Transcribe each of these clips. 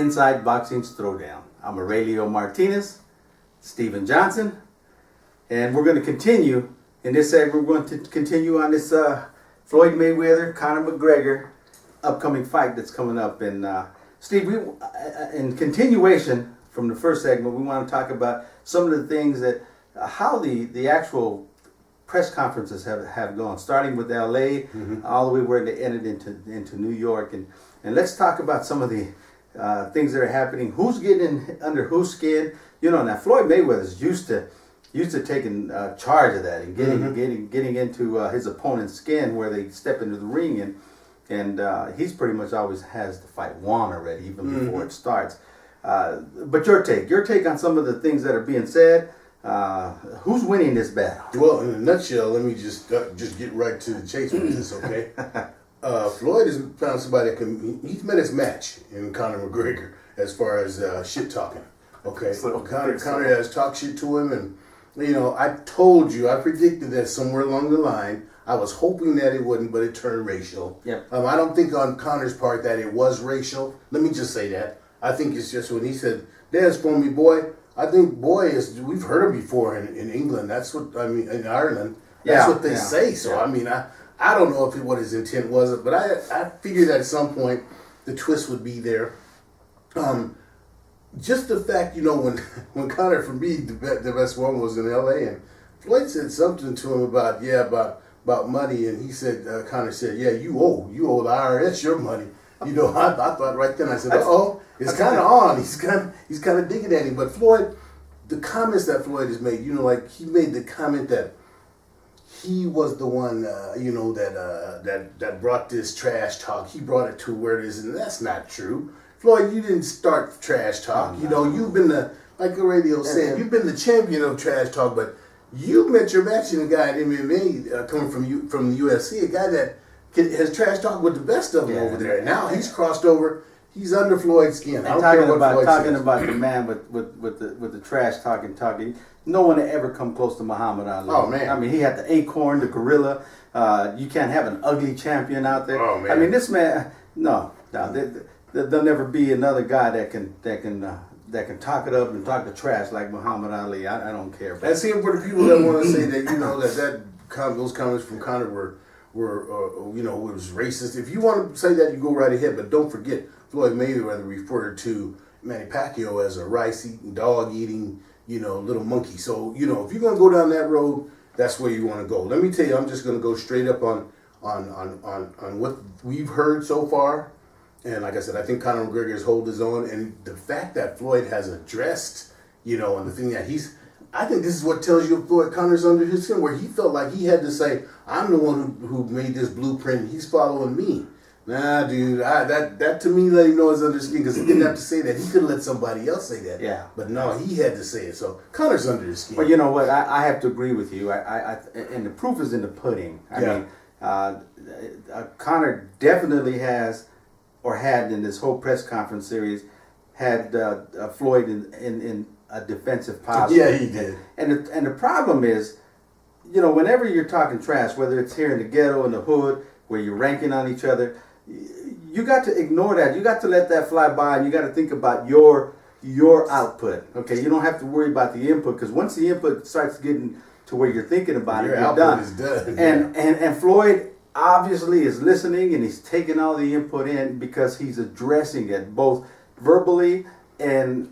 Inside Boxing's Throwdown. I'm Aurelio Martinez, Steven Johnson, and we're going to continue in this segment. We're going to continue on this Floyd Mayweather, Conor McGregor upcoming fight that's coming up. And Steve, in continuation from the first segment, we want to talk about some of the things that, how the actual press conferences have gone, starting with LA, all the way where they ended into New York. And let's talk about some of the things that are happening. Who's getting under whose skin? You know, now Floyd Mayweather's used to taking charge of that and getting into his opponent's skin where they step into the ring, and he's pretty much always has the fight won already, even before it starts. But your take on some of the things that are being said. Who's winning this battle? Well, in a nutshell, let me just get right to the chase with this, okay? Floyd has found somebody that he's met his match in Conor McGregor as far as shit talking. Okay, so Conor has talked shit to him, and you know, I predicted that somewhere along the line. I was hoping that it wouldn't, but it turned racial. Yeah. I don't think on Conor's part that it was racial. Let me just say that. I think it's just when he said, "Dance for me, boy." I think "boy" we've heard it before in England. That's what I mean in Ireland. That's what they say. So I mean, I don't know what his intent was, but I figured at some point the twist would be there. Just the fact, you know, when Conor, for me, the best one was in L.A. and Floyd said something to him about money, and he said, Conor said, "Yeah, you owe the IRS your money." You know, I thought right then, I said, it's kind of on. He's kind of digging at him. But Floyd, the comments that Floyd has made, you know, like he made the comment that he was the one, you know, that brought this trash talk. He brought it to where it is, and that's not true. Floyd, you didn't start trash talk. You know, you've been like the radio said, you've been the champion of trash talk, but you met your matching a guy in MMA coming from the UFC, a guy that has trash talk with the best of them over there. And now he's crossed over. He's under Floyd's skin. And talking about the man with the trash talking. No one had ever come close to Muhammad Ali. Oh man! I mean, he had the acorn, the gorilla. You can't have an ugly champion out there. Oh man! I mean, this man. No. There'll never be another guy that can talk it up and talk the trash like Muhammad Ali. I don't care. And see, for the people that want to say that, you know, those comments from Conor were you know, it was racist. If you want to say that, you go right ahead. But don't forget, Floyd Mayweather referred to Manny Pacquiao as a rice-eating, dog-eating, you know, little monkey. So, you know, if you're going to go down that road, that's where you want to go. Let me tell you, I'm just going to go straight up on what we've heard so far. And like I said, I think Conor McGregor has held his own. And the fact that Floyd has addressed, you know, and the thing that I think this is what tells you Floyd Conor's under his skin, where he felt like he had to say, "I'm the one who made this blueprint. He's following me." Nah, dude, that to me let him know he's under his skin, because he didn't have to say that. He could have let somebody else say that. Yeah. But no, he had to say it. So Conor's under his skin. Well, you know what? I have to agree with you. And the proof is in the pudding. I mean, Conor definitely has, or had in this whole press conference series, had Floyd in a defensive posture. Yeah, he did. And the problem is, you know, whenever you're talking trash, whether it's here in the ghetto, in the hood, where you're ranking on each other, you got to ignore that. You got to let that fly by, and you got to think about your output. Okay, you don't have to worry about the input, because once the input starts getting to where you're thinking about your it, you're output done. is done. And Floyd obviously is listening, and he's taking all the input in, because he's addressing it both verbally and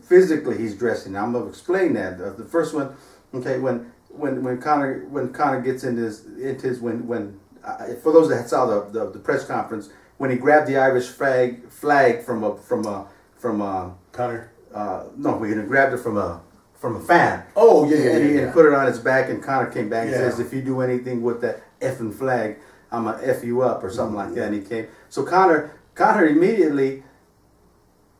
physically. He's addressing. Now I'm gonna explain that. The first one, okay, when Conor gets into his for those that saw the press conference, when he grabbed the Irish flag from Conor. No, he grabbed it from a fan. Oh yeah, and put it on his back, and Conor came back and says, "If you do anything with that effing flag, I'm gonna F you up," or something like that. And he came. So Conor immediately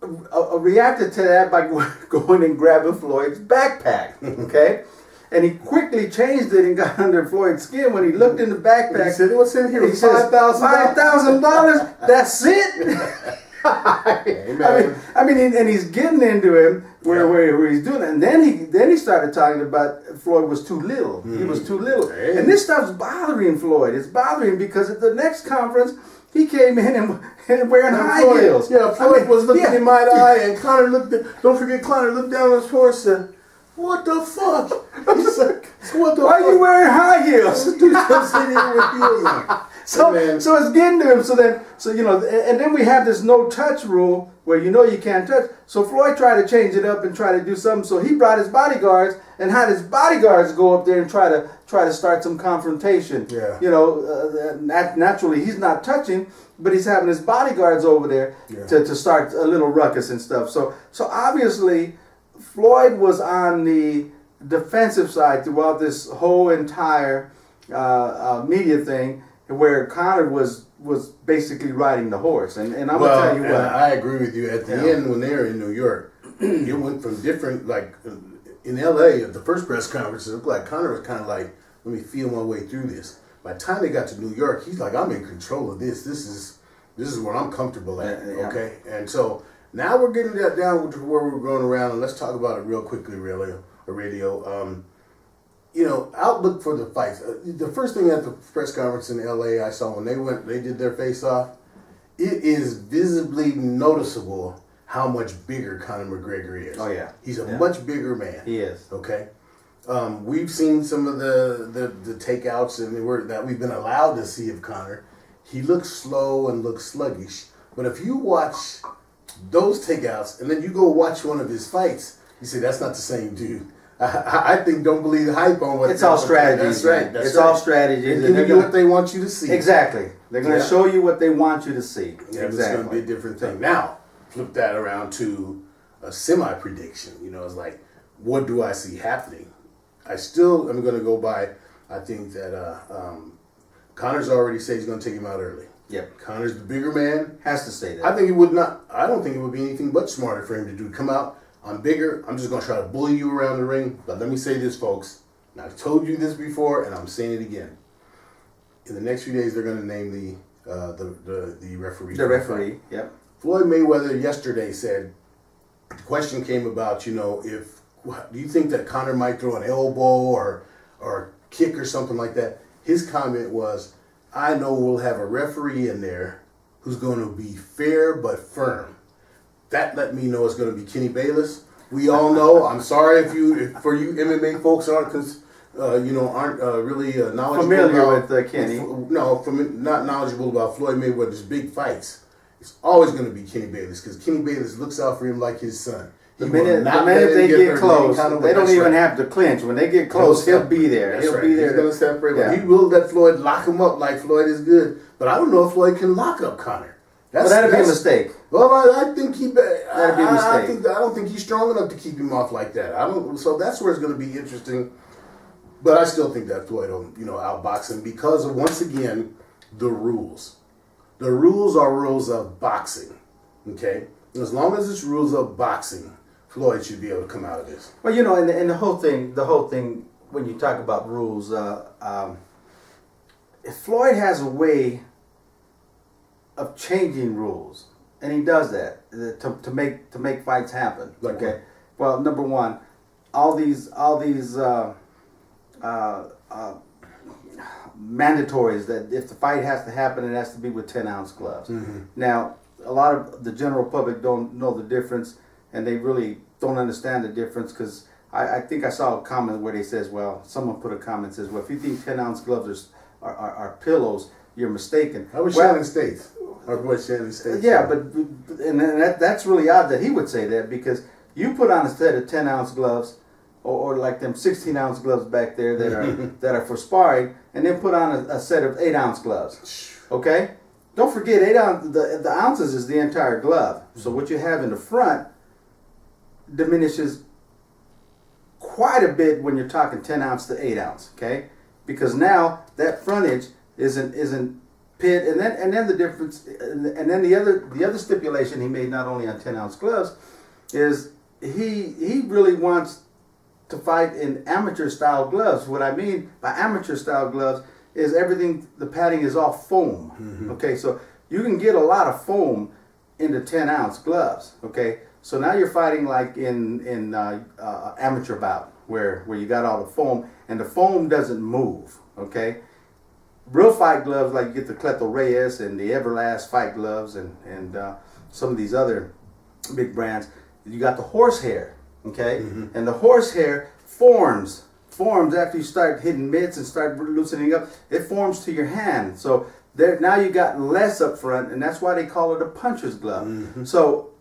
reacted to that by going and grabbing Floyd's backpack. Okay. And he quickly changed it and got under Floyd's skin. When he looked in the backpack, he said, "What's in here?" He says, $5,000. That's it. I mean, and he's getting into him where he's doing it, and then he started talking about Floyd was too little. He was too little, and this stuff's bothering Floyd. It's bothering him because at the next conference, He came in and wearing high Floyd, heels. Yeah, Floyd was looking yeah. in my eye, and Conor looked. Don't forget, Conor looked down at his horse and said, "What the fuck?" He's like, "What the Why fuck? are you wearing high heels? This dude's just sitting here with heels on." So, Hey, man. so it's getting to him. So you know, and then we have this no touch rule where you know you can't touch. So Floyd tried to change it up and try to do something. So he brought his bodyguards and had his bodyguards go up there and try to start some confrontation. Yeah. You know, naturally he's not touching, but he's having his bodyguards over there to start a little ruckus and stuff. So obviously Floyd was on the defensive side throughout this whole entire media thing, where Conor was basically riding the horse, and I'm gonna tell you what. I agree with you. At the end, when they were in New York, it went from different. Like in L.A., at the first press conference, it looked like Conor was kind of like, "Let me feel my way through this." By the time they got to New York, he's like, "I'm in control of this. This is where I'm comfortable at." Yeah. Okay, and so now we're getting that down to where we're going around, and let's talk about it real quickly, radio. You know, outlook for the fights. The first thing at the press conference in LA I saw when they did their face off, it is visibly noticeable how much bigger Conor McGregor is. Oh yeah, he's a much bigger man. He is. Okay, we've seen some of the takeouts that we've been allowed to see of Conor. He looks slow and looks sluggish, but if you watch those takeouts and then you go watch one of his fights, you say that's not the same dude. I think don't believe the hype on what it's all strategies. That's right. It's all strategies. They're giving you what they want you to see. Exactly. They're going to show you what they want you to see. Yeah, exactly. It's going to be a different thing. Now, flip that around to a semi-prediction. You know, it's like, what do I see happening? I still am going to go by. I think that Conor's already said he's going to take him out early. Yep. Connor's the bigger man. Has to say that. I think it would not. I don't think it would be anything but smarter for him to do. Come out. I'm bigger. I'm just going to try to bully you around the ring. But let me say this, folks. And I've told you this before, and I'm saying it again. In the next few days, they're going to name the referee. The referee, yep. Floyd Mayweather yesterday said, the question came about, you know, do you think that Conor might throw an elbow or kick or something like that? His comment was, I know we'll have a referee in there who's going to be fair but firm. That let me know it's going to be Kenny Bayless. We all know. I'm sorry if for you MMA folks aren't really knowledgeable familiar about, with Kenny. Not knowledgeable about Floyd Mayweather's big fights. It's always going to be Kenny Bayless because Kenny Bayless looks out for him like his son. The minute they get close, they don't even have to clinch. When they get close, he'll be there. He'll be there. He's going to separate. Yeah. He will let Floyd lock him up like Floyd is good. But I don't know if Floyd can lock up Conor. That'd be a mistake. Well, I think that'd be a mistake. I don't think he's strong enough to keep him off like that. So that's where it's going to be interesting. But I still think that Floyd will, outbox him because of, once again, the rules. The rules are rules of boxing. Okay? And as long as it's rules of boxing, Floyd should be able to come out of this. Well, and the whole thing, when you talk about rules, if Floyd has a way of changing rules, and he does that to make fights happen. Like okay, well, number one, all these mandatories that if the fight has to happen, it has to be with 10-ounce gloves. Mm-hmm. Now, a lot of the general public don't know the difference, and they really don't understand the difference because I think I saw a comment where they says, well, someone put a comment says, well, if you think 10-ounce gloves are pillows, you're mistaken. I was Shannon States. Our boy Shannon States. Yeah, but that's really odd that he would say that because you put on a set of 10-ounce gloves or like them 16-ounce gloves back there that are for sparring, and then put on a set of 8-ounce gloves. Okay, don't forget 8 ounce. The ounces is the entire glove. So what you have in the front diminishes quite a bit when you're talking 10-ounce to 8-ounce. Okay, because now that frontage isn't pit, and then the difference, and then the other stipulation he made not only on 10-ounce gloves is he really wants to fight in amateur style gloves. What I mean by amateur style gloves is everything, the padding is all foam. Mm-hmm. Okay, so you can get a lot of foam into 10-ounce gloves. Okay, so now you're fighting like in amateur bout where you got all the foam and the foam doesn't move. Okay. real fight gloves, like you get the Cleto Reyes and the Everlast fight gloves and some of these other big brands, you got the horsehair, okay? And the horsehair forms after you start hitting mitts and start loosening up. It forms to your hand. So there, now you got less up front, and that's why they call it a puncher's glove. So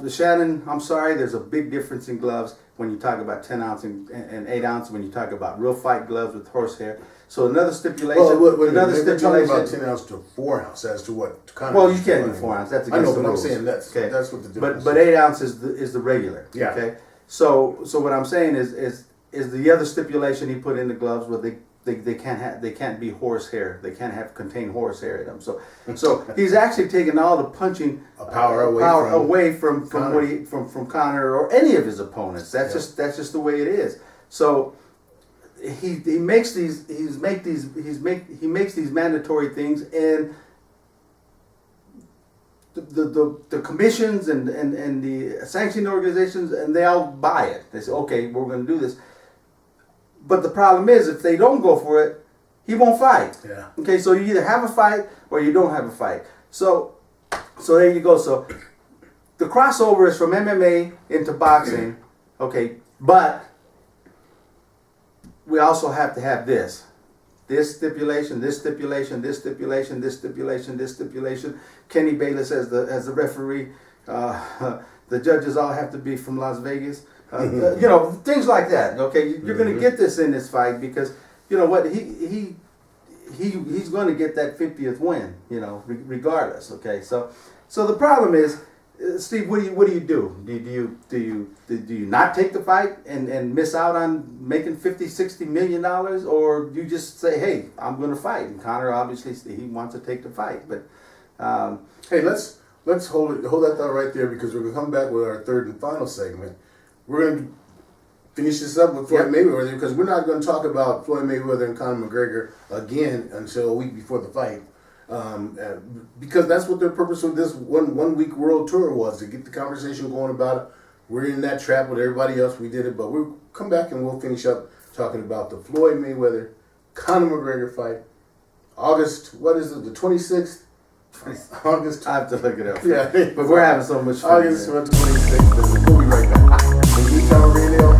Shannon, I'm sorry, there's a big difference in gloves when you talk about 10 ounce and 8 ounce when you talk about real fight gloves with horsehair. So another stipulation. They're talking about 10 ounce to 4 ounce as to what kind. Well, you can't do 4 ounce. That's against the rules. I know, but I'm saying that's what the difference. But 8 ounce is the regular. Yeah. Okay. So what I'm saying is the other stipulation he put in the gloves where they can't be horsehair. They can't contain horsehair in them. So he's actually taken all the punching power away from Conor or any of his opponents. That's just the way it is. So he makes these mandatory things, and the commissions and the sanctioning organizations, and they all buy it. They say, okay, we're going to do this. But the problem is, if they don't go for it, he won't fight. Yeah. Okay, so you either have a fight or you don't have a fight. So there you go. So the crossover is from MMA into boxing. Okay, but we also have to have this stipulation, this stipulation, this stipulation, this stipulation, this stipulation. Kenny Bayless as the referee. The judges all have to be from Las Vegas. You know, things like that. Okay, you're going to get this in this fight because you know what, he's going to get that 50th win. You know, regardless. Okay, so the problem is, Steve, what do you do? Do you not take the fight and miss out on making $50-60 million, or you just say, hey, I'm going to fight? And Conor obviously he wants to take the fight, but hey, let's hold that thought right there, because we're going to come back with our third and final segment. We're going to finish this up with Floyd Mayweather, because we're not going to talk about Floyd Mayweather and Conor McGregor again until a week before the fight. Because that's what the purpose of this one week world tour was, to get the conversation going about it. We're in that trap with everybody else. We did it, but we'll come back and we'll finish up talking about the Floyd Mayweather Conor McGregor fight. August, what is it, the 26th? August. I have to look it up. Yeah, but we're having so much fun. August 26th. We'll be right back. Radio.